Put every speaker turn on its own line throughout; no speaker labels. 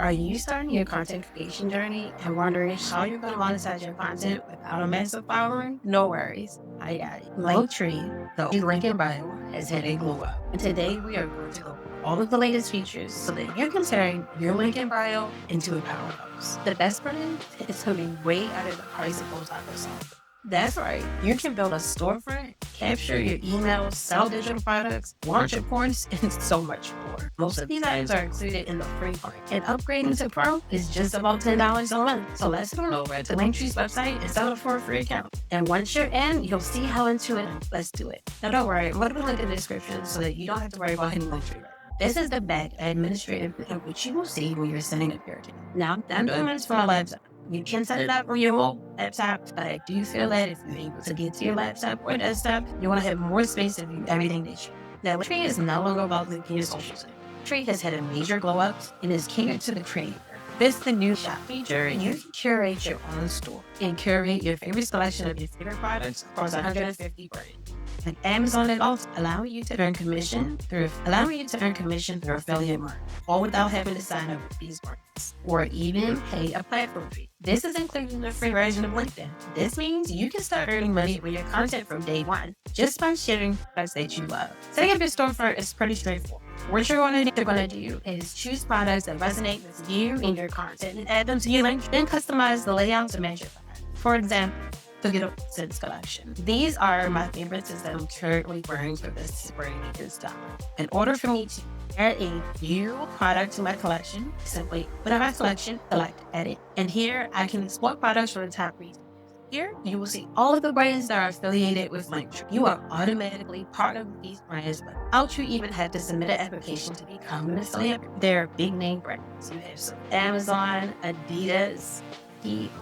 Are you starting your content creation journey and wondering how you're going to monetize your content without a massive following? No worries. I got it. Linktree, the link in bio, has had a glow up. And today we are going to go over all of the latest features so that you can turn your link in bio into a powerhouse. The best part is it's coming way out of the price of most other software. That's right. You can build a storefront, capture your emails, sell digital products, launch a course, and so much more. Most of these items are included in the free part, and upgrading to Pro is just about $10 a month. So let's go over to Linktree's website and sign up for a free account. And once you're in, you'll see how intuitive. Let's do it. Now don't worry, I'm going to put a link in the description so that you don't have to worry about hitting Linktree. This is the back administrative thing which you will see when you're setting up your account. Now, I'm doing this for my laptop. You can set it up on your mobile laptop, but I do feel that if you're able to get to your laptop or desktop, you want to have more space to view everything that you do. Now, Linktree is no longer about linking your social site. Linktree has had a major glow up and is catered to the creator. With the new shop feature, you can curate your own store and curate your favorite selection of your favorite products across 150 brands. And Amazon is also allowing you to earn commission through affiliate marketing, all without having to sign up for these brands or even pay a platform fee. This is including the free version of LinkedIn. This means you can start earning money with your content from day one just by sharing products that you love. Setting up your storefront is pretty straightforward. What you're going to do is choose products that resonate with you and your content and add them to your link, then customize the layout to match your brand. For example, to get a scents collection. These are my favorites that I'm currently wearing for this spring this summer. In order for me to add a new product to my collection, simply put on my collection, select edit. And here I can explore products from the top region. Here, you will see all of the brands that are affiliated with Linktree. You are automatically part of these brands without you even have to submit an application to become an affiliate. They're big name brands. You have some Amazon, Adidas,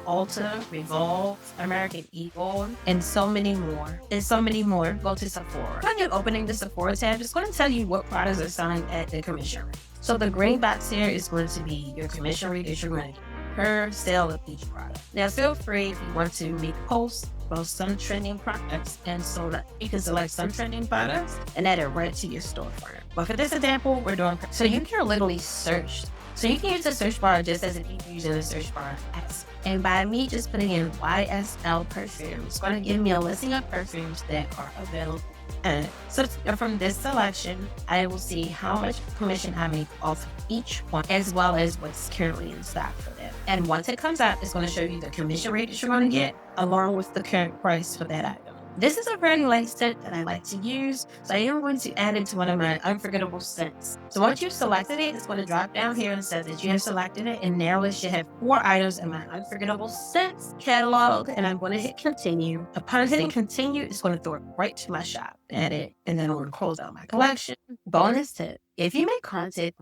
Ulta, Revolve, American Eagle, and so many more. Go to Sephora. When you're opening the Sephora tab, it's going to tell you what products are selling at the commission rate. So the green box here is going to be your commission rate that you're going to get per sale of each product. Now feel free if you want to make posts about some trending products, and so that you can select some trending products and add it right to your storefront. But for this example, we're doing so you can literally search. So you can use the search bar just as if you're using the search bar as. And by me just putting in YSL perfume, it's going to give me a listing of perfumes that are available. And so from this selection, I will see how much commission I make off of each one, as well as what's currently in stock for them. And once it comes out, it's going to show you the commission rate that you're going to get, along with the current price for that item. This is a very light scent that I like to use, so I am going to add it to one of my unforgettable scents. So once you've selected it, it's going to drop down here and say that you have selected it, and now it should have 4 items in my unforgettable scents catalog, and I'm going to hit continue. Upon hitting continue, it's going to throw it right to my shop. Add it, and then I'm going to close out my collection. Bonus tip: if you make content,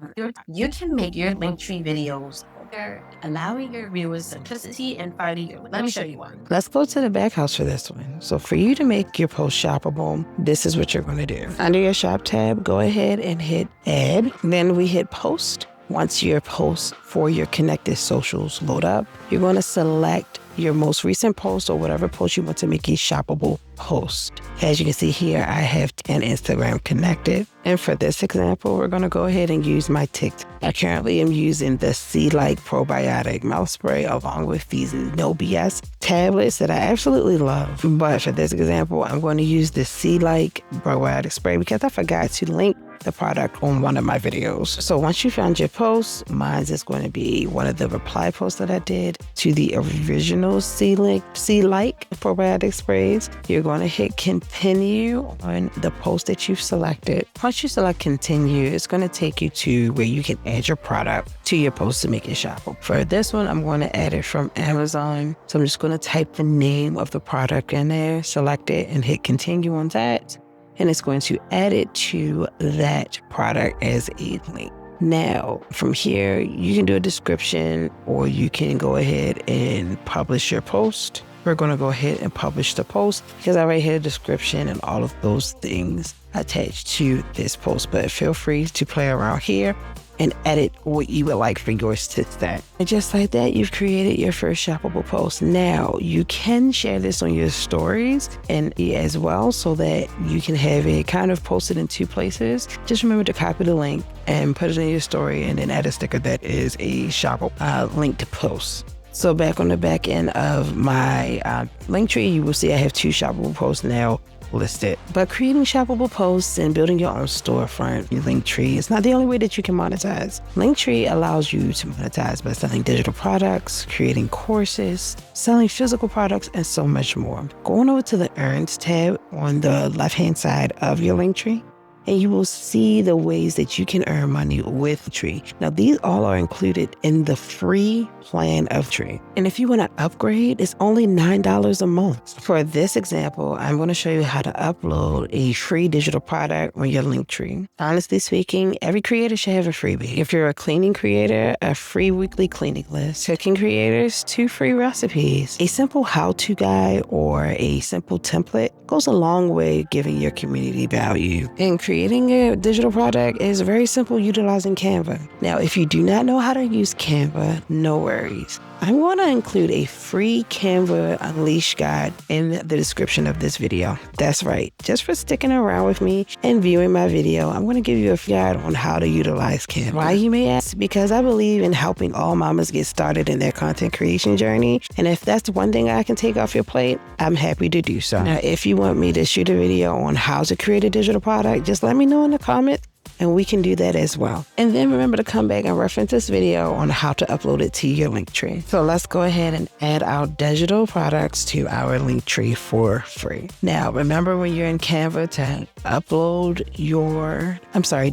you can make your Linktree videos allowing your viewers simplicity and finding your. Let me show you one.
Let's go to the back house for this one. So for you to make your post shoppable, this is what you're going to do. Under your shop tab, go ahead and hit add. Then we hit post. Once your post for your connected socials load up, you're going to select your most recent post or whatever post you want to make a shoppable post. As you can see here, I have an Instagram connected. And for this example, we're going to go ahead and use my TikTok. I currently am using the C-Like probiotic mouth spray along with these No BS tablets that I absolutely love. But for this example, I'm going to use the C-Like probiotic spray because I forgot to link the product on one of my videos. So once you found your post, mine is going to be one of the reply posts that I did to the original C-Like probiotic sprays. You're going to hit continue on the post that you've selected. Once you select continue, it's going to take you to where you can add your product to your post to make it shoppable. For this one, I'm going to add it from Amazon. So I'm just going to type the name of the product in there, select it, and hit continue on that. And it's going to add it to that product as a link. Now, from here, you can do a description or you can go ahead and publish your post. We're going to go ahead and publish the post because I already had a description and all of those things attached to this post. But feel free to play around here and edit what you would like for yours to say. And just like that, you've created your first shoppable post. Now, you can share this on your stories and as well so that you can have it kind of posted in two places. Just remember to copy the link and put it in your story and then add a sticker that is a shoppable link to post. So back on the back end of my Linktree, you will see I have 2 shoppable posts now listed. But creating shoppable posts and building your own storefront in Linktree is not the only way that you can monetize. Linktree allows you to monetize by selling digital products, creating courses, selling physical products, and so much more. Go on over to the Earns tab on the left-hand side of your Linktree, and you will see the ways that you can earn money with Tree. Now, these all are included in the free plan of Tree. And if you want to upgrade, it's only $9 a month. For this example, I'm going to show you how to upload a free digital product on your Linktree. Honestly speaking, every creator should have a freebie. If you're a cleaning creator, a free weekly cleaning list. Cooking creators, 2 free recipes. A simple how-to guide or a simple template goes a long way giving your community value. And creating a digital product is very simple utilizing Canva. Now, if you do not know how to use Canva, no worries. I'm going to include a free Canva Unleashed guide in the description of this video. That's right. Just for sticking around with me and viewing my video, I'm going to give you a guide on how to utilize Canva. Why, you may ask? Because I believe in helping all mamas get started in their content creation journey. And if that's one thing I can take off your plate, I'm happy to do so. Now, if you want me to shoot a video on how to create a digital product, just let me know in the comments, and we can do that as well. And then remember to come back and reference this video on how to upload it to your Linktree. So let's go ahead and add our digital products to our Linktree for free. Now, remember when you're in Canva to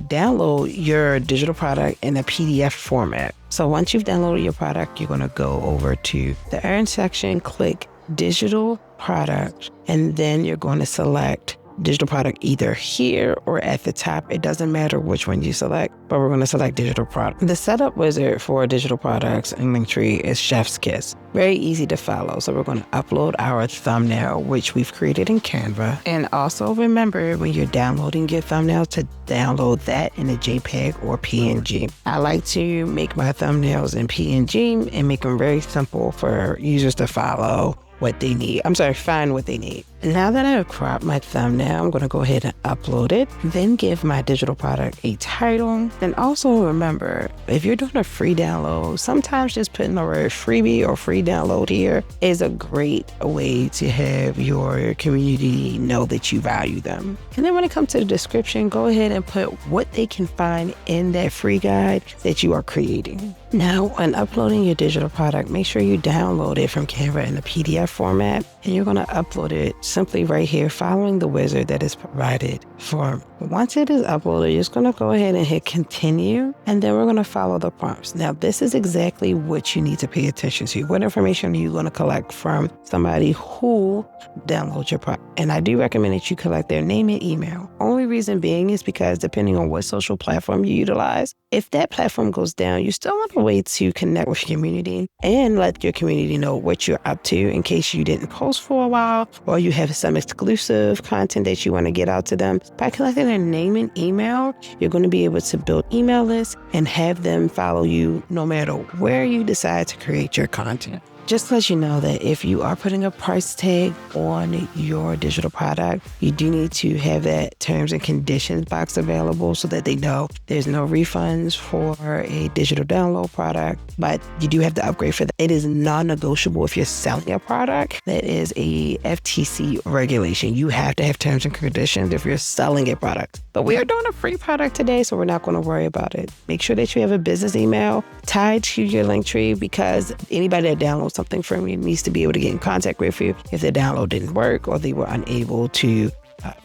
download your digital product in a PDF format. So once you've downloaded your product, you're gonna go over to the Earn section, click Digital Product, and then you're going to select digital product either here or at the top. It doesn't matter which one you select, but we're going to select digital product. The setup wizard for digital products in Linktree is Chef's Kiss. Very easy to follow. So we're going to upload our thumbnail, which we've created in Canva. And also remember when you're downloading your thumbnail to download that in a JPEG or PNG. I like to make my thumbnails in PNG and make them very simple for users to follow what they need. Find what they need. Now that I've cropped my thumbnail, I'm going to go ahead and upload it, then give my digital product a title. And also remember, if you're doing a free download, sometimes just putting the word freebie or free download here is a great way to have your community know that you value them. And then when it comes to the description, go ahead and put what they can find in that free guide that you are creating. Now, when uploading your digital product, make sure you download it from Canva in a PDF format, and you're going to upload it simply right here, following the wizard that is provided for. Once it is uploaded, you're just going to go ahead and hit continue, and then we're going to follow the prompts. Now, this is exactly what you need to pay attention to. What information are you going to collect from somebody who downloads your product? And I do recommend that you collect their name and email. Only reason being is because depending on what social platform you utilize, if that platform goes down, you still want a way to connect with your community and let your community know what you're up to in case you didn't post for a while or you have some exclusive content that you want to get out to them. By collecting their name and email, you're going to be able to build email lists and have them follow you no matter where you decide to create your content. Just to let you know that if you are putting a price tag on your digital product, you do need to have that terms and conditions box available so that they know there's no refunds for a digital download product, but you do have to upgrade for that. It is non-negotiable if you're selling a product. That is a FTC regulation. You have to have terms and conditions if you're selling a product. But we are doing a free product today, so we're not going to worry about it. Make sure that you have a business email tied to your Linktree, because anybody that downloads something from you needs to be able to get in contact with you if their download didn't work or they were unable to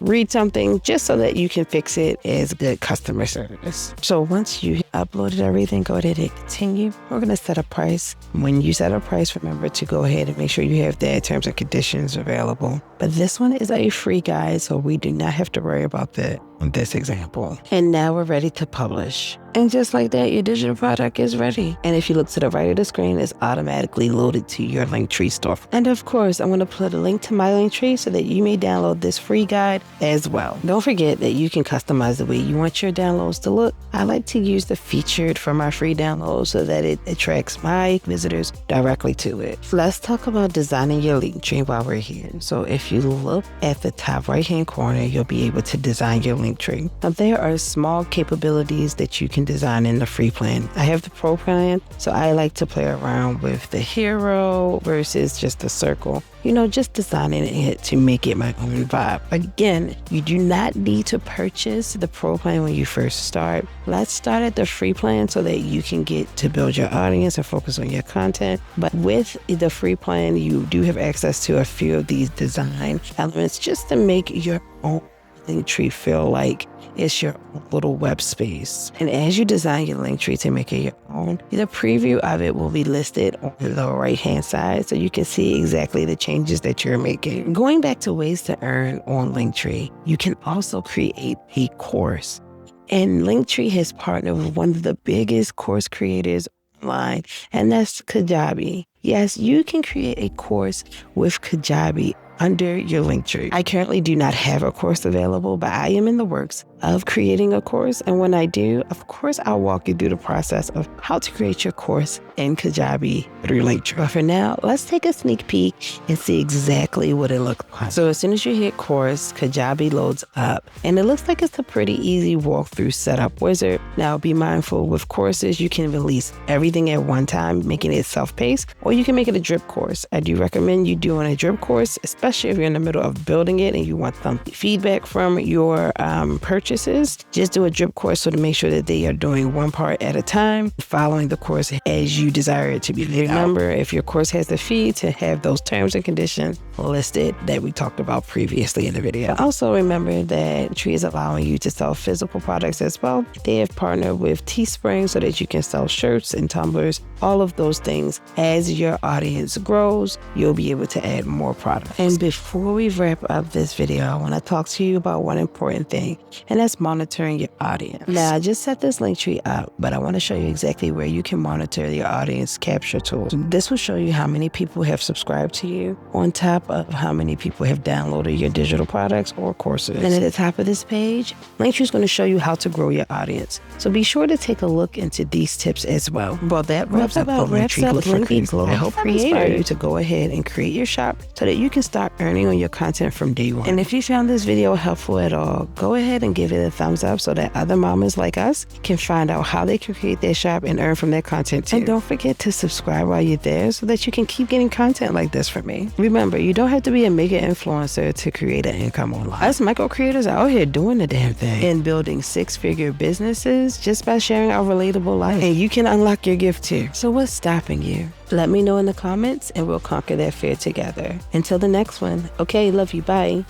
read something, just so that you can fix it as good customer service. So once you uploaded everything, go ahead and hit continue. We're going to set a price. When you set a price, remember to go ahead and make sure you have the terms and conditions available. But this one is a free guide, so we do not have to worry about that on this example. And now we're ready to publish. And just like that, your digital product is ready. And if you look to the right of the screen, it's automatically loaded to your Linktree store. And of course, I'm going to put a link to my Linktree so that you may download this free guide as well. Don't forget that you can customize the way you want your downloads to look. I like to use the featured for my free download so that it attracts my visitors directly to it. Let's talk about designing your Linktree while we're here. So if you look at the top right-hand corner, you'll be able to design your Linktree. Now, there are small capabilities that you can design in the free plan. I have the pro plan, so I like to play around with the hero versus just the circle. Just designing it to make it my own vibe. Again, you do not need to purchase the pro plan when you first start. Let's start at the free plan so that you can get to build your audience and focus on your content. But with the free plan, you do have access to a few of these design elements just to make your own Linktree feel like it's your little web space. And as you design your Linktree to make it your own, the preview of it will be listed on the right-hand side so you can see exactly the changes that you're making. Going back to ways to earn on Linktree, you can also create a course. And Linktree has partnered with one of the biggest course creators online, and that's Kajabi. Yes, you can create a course with Kajabi under your Linktree. I currently do not have a course available, but I am in the works of creating a course. And when I do, of course, I'll walk you through the process of how to create your course in Kajabi through Linktree. But for now, let's take a sneak peek and see exactly what it looks like. So as soon as you hit course, Kajabi loads up, and it looks like it's a pretty easy walkthrough setup wizard. Now, be mindful with courses, you can release everything at one time, making it self-paced, or you can make it a drip course. I do recommend you doing a drip course, especially if you're in the middle of building it and you want some feedback from your purchases. Just do a drip course so to make sure that they are doing one part at a time, following the course as you desire it to be. Remember, if your course has the fee, to have those terms and conditions listed that we talked about previously in the video. Also remember that Tree is allowing you to sell physical products as well. They have partnered with Teespring so that you can sell shirts and tumblers, all of those things. As your audience grows, you'll be able to add more products. And before we wrap up this video, I want to talk to you about one important thing, and that's monitoring your audience. Now, I just set this Linktree up, but I want to show you exactly where you can monitor your audience capture tool. This will show you how many people have subscribed to you on top of how many people have downloaded your digital products or courses. And at the top of this page, Linktree is going to show you how to grow your audience. So be sure to take a look into these tips as well. Well, that wraps up Linktree. I hope I inspire you to go ahead and create your shop so that you can start earning on your content from day one. And if you found this video helpful at all, go ahead and give it a thumbs up so that other mamas like us can find out how they can create their shop and earn from their content too. And don't forget to subscribe while you're there so that you can keep getting content like this from me. Remember, you don't have to be a mega influencer to create an income online. Us micro creators are out here doing the damn thing and building six-figure businesses just by sharing our relatable life. And you can unlock your gift too. So what's stopping you? Let me know in the comments and we'll conquer that fear together. Until the next one. Okay, love you. Bye.